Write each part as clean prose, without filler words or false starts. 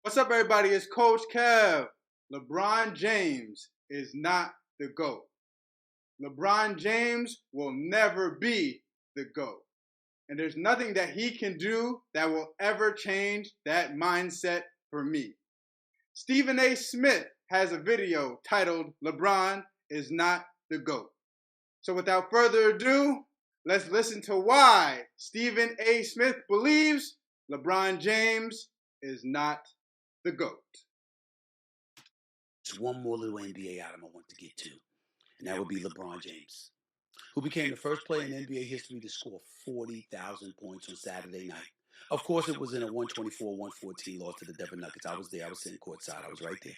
What's up, everybody? It's Coach Kev. LeBron James is not the GOAT. LeBron James will never be the GOAT. And there's nothing that he can do that will ever change that mindset for me. Stephen A. Smith has a video titled LeBron is not the GOAT. So without further ado, let's listen to why Stephen A. Smith believes LeBron James is not the GOAT. There's one more little NBA item I want to get to, and that would be LeBron James, who became the first player in NBA history to score 40,000 points on Saturday night. Of course, it was in a 124-114 loss to the Denver Nuggets. I was there. I was sitting courtside. I was right there.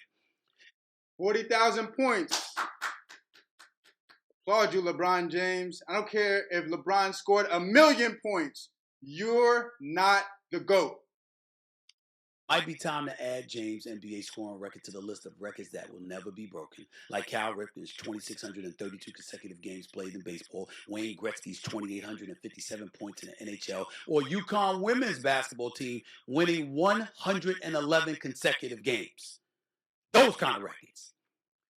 40,000 points. Applaud you, LeBron James. I don't care if LeBron scored 1,000,000 points. You're not the GOAT. Might be time to add James' NBA scoring record to the list of records that will never be broken, like Cal Ripken's 2,632 consecutive games played in baseball, Wayne Gretzky's 2,857 points in the NHL, or UConn women's basketball team winning 111 consecutive games. Those kind of records.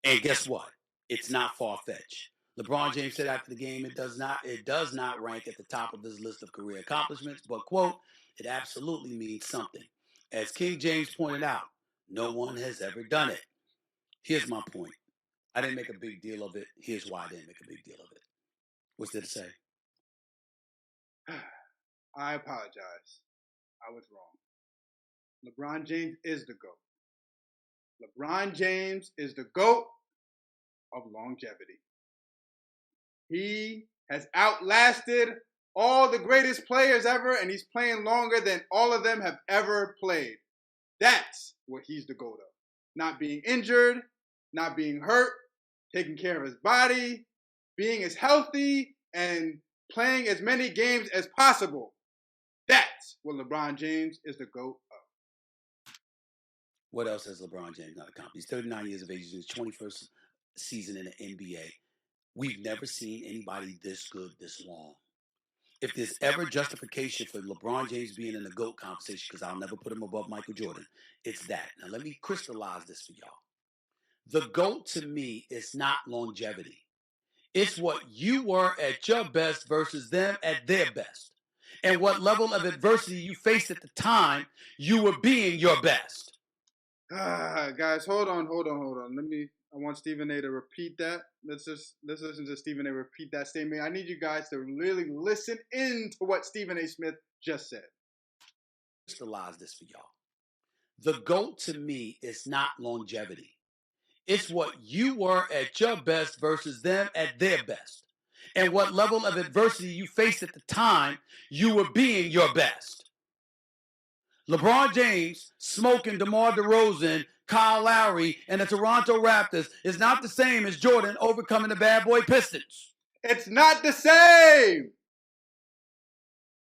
And guess what? It's not far-fetched. LeBron James said after the game, it does not rank at the top of his list of career accomplishments, but, quote, it absolutely means something. As King James pointed out, no one has ever done it. Here's my point. I didn't make a big deal of it. Here's why I didn't make a big deal of it. What's there to say? I apologize. I was wrong. LeBron James is the GOAT. LeBron James is the GOAT of longevity. He has outlasted all the greatest players ever, and he's playing longer than all of them have ever played. That's what he's the GOAT of. Not being injured, not being hurt, taking care of his body, being as healthy, and playing as many games as possible. That's what LeBron James is the GOAT of. What else has LeBron James not accomplished? He's 39 years of age. He's in his 21st season in the NBA. We've never seen anybody this good this long. If there's ever justification for LeBron James being in the GOAT conversation, because I'll never put him above Michael Jordan, it's that. Now, let me crystallize this for y'all. The GOAT to me is not longevity. It's what you were at your best versus them at their best. And what level of adversity you faced at the time you were being your best. Guys, hold on. I want Stephen A. to repeat that. Let's listen to Stephen A. repeat that statement. I need you guys to really listen into what Stephen A. Smith just said. Crystallize this for y'all. The GOAT to me is not longevity. It's what you were at your best versus them at their best. And what level of adversity you faced at the time you were being your best. LeBron James smoking DeMar DeRozan, Kyle Lowry, and the Toronto Raptors is not the same as Jordan overcoming the bad boy Pistons. It's not the same.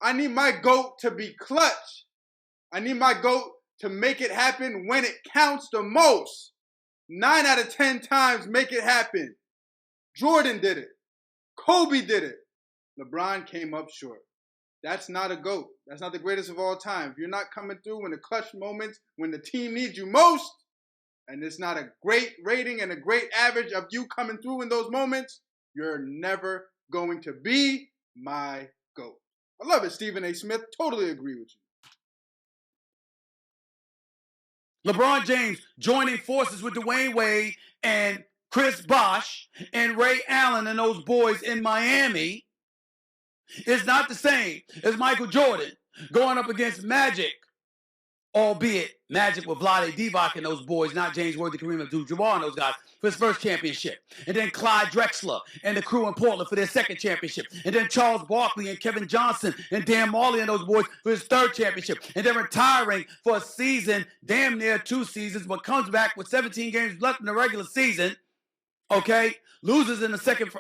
I need my GOAT to be clutch. I need my GOAT to make it happen when it counts the most. 9 out of 10 times make it happen. Jordan did it. Kobe did it. LeBron came up short. That's not a GOAT. That's not the greatest of all time. If you're not coming through in the clutch moments when the team needs you most, and it's not a great rating and a great average of you coming through in those moments, you're never going to be my GOAT. I love it, Stephen A. Smith. Totally agree with you. LeBron James joining forces with Dwayne Wade and Chris Bosh and Ray Allen and those boys in Miami is not the same as Michael Jordan going up against Magic, albeit Magic with Vlade Divac and those boys, not James Worthy, Kareem Abdul-Jabbar and those guys, for his first championship. And then Clyde Drexler and the crew in Portland for their second championship. And then Charles Barkley and Kevin Johnson and Dan Marley and those boys for his third championship. And then retiring for a season, damn near 2 seasons, but comes back with 17 games left in the regular season. Okay, loses in the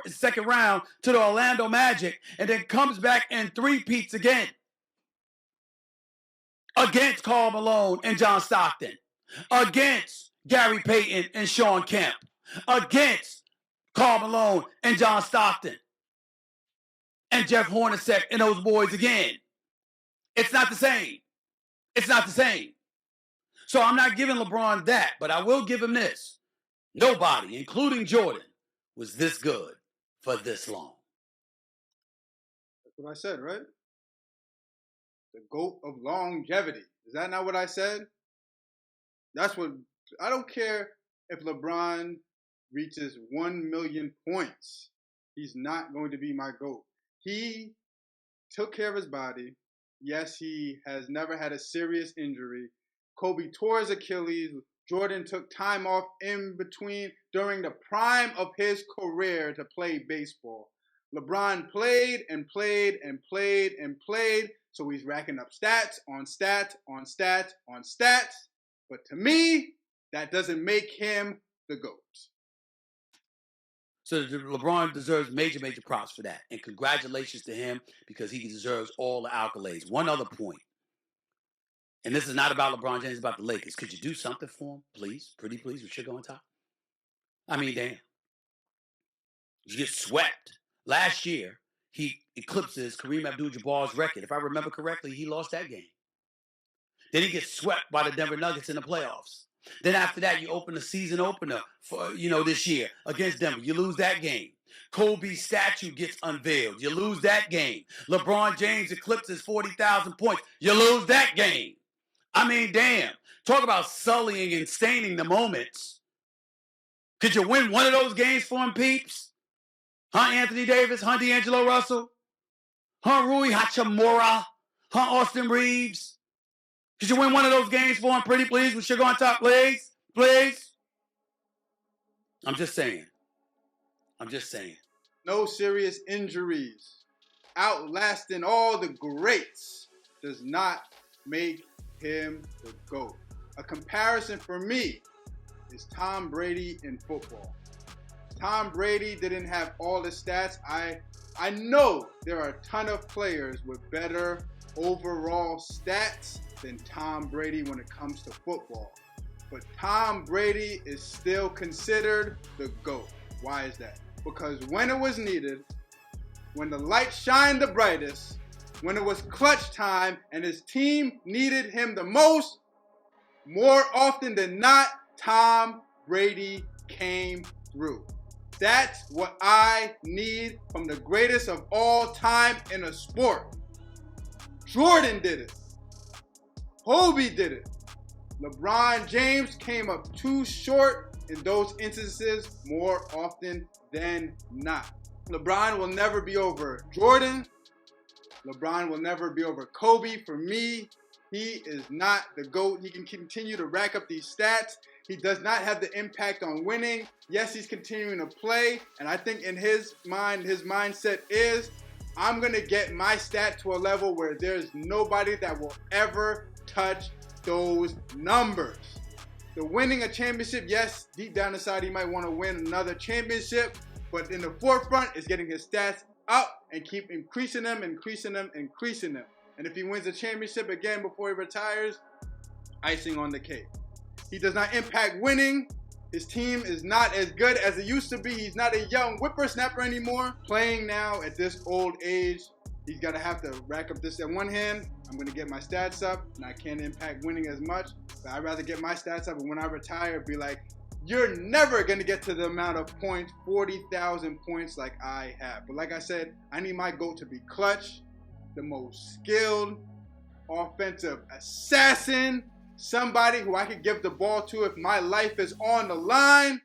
second round to the Orlando Magic, and then comes back and three-peats again against Karl Malone and John Stockton, against Gary Payton and Sean Kemp, against Karl Malone and John Stockton, and Jeff Hornacek and those boys again. It's not the same. It's not the same. So I'm not giving LeBron that, but I will give him this. Nobody, including Jordan, was this good for this long. That's what I said, right? The GOAT of longevity. Is that not what I said? That's what, I don't care if LeBron reaches 1 million points. He's not going to be my GOAT. He took care of his body. Yes, he has never had a serious injury. Kobe tore his Achilles. Jordan took time off in between during the prime of his career to play baseball. LeBron played and played and played and played, so he's racking up stats on stats on stats on stats. But to me, that doesn't make him the GOAT. So LeBron deserves major, major props for that. And congratulations to him because he deserves all the accolades. One other point. And this is not about LeBron James, it's about the Lakers. Could you do something for him, please? Pretty please, with sugar on top? I mean, damn. You get swept. Last year, he eclipses Kareem Abdul-Jabbar's record. If I remember correctly, he lost that game. Then he gets swept by the Denver Nuggets in the playoffs. Then after that, you open the season opener for, this year against Denver. You lose that game. Kobe's statue gets unveiled. You lose that game. LeBron James eclipses 40,000 points. You lose that game. I mean, damn. Talk about sullying and staining the moments. Could you win one of those games for him, peeps? Huh, Anthony Davis? Huh, D'Angelo Russell? Huh, Rui Hachimura? Huh, Austin Reeves? Could you win one of those games for him, pretty please, with sugar on top, please? Please? I'm just saying. No serious injuries. Outlasting all the greats does not make him the GOAT. A comparison for me is Tom Brady in football. Tom Brady didn't have all the stats. I know there are a ton of players with better overall stats than Tom Brady when it comes to football. But Tom Brady is still considered the GOAT. Why is that? Because when it was needed, when the light shined the brightest, when it was clutch time and his team needed him the most, more often than not, Tom Brady came through. That's what I need from the greatest of all time in a sport. Jordan did it. Kobe did it. LeBron James came up too short in those instances more often than not. LeBron will never be over Jordan. LeBron will never be over Kobe. For me, he is not the GOAT. He can continue to rack up these stats. He does not have the impact on winning. Yes, he's continuing to play. And I think in his mind, his mindset is, I'm going to get my stat to a level where there's nobody that will ever touch those numbers. The winning a championship, yes, deep down inside he might want to win another championship, but in the forefront is getting his stats up and keep increasing them. And if he wins a championship again before he retires, icing on the cake. He does not impact winning. His team is not as good as it used to be. He's not a young whippersnapper anymore. Playing now at this old age, he's got to have to rack up this. On one hand, I'm going to get my stats up, and I can't impact winning as much. But I'd rather get my stats up, and when I retire, be like, you're never going to get to the amount of points, 40,000 points like I have. But like I said, I need my GOAT to be clutch, the most skilled, offensive assassin, somebody who I could give the ball to if my life is on the line,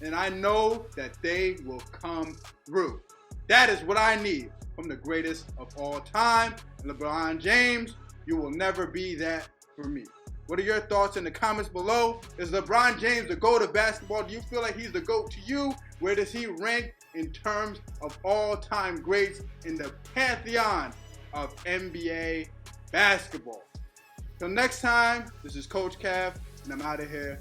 and I know that they will come through. That is what I need from the greatest of all time, LeBron James. You will never be that for me. What are your thoughts in the comments below? Is LeBron James the GOAT of basketball? Do you feel like he's the GOAT to you? Where does he rank in terms of all-time greats in the pantheon of NBA basketball? Till next time, this is Coach Cav, and I'm out of here.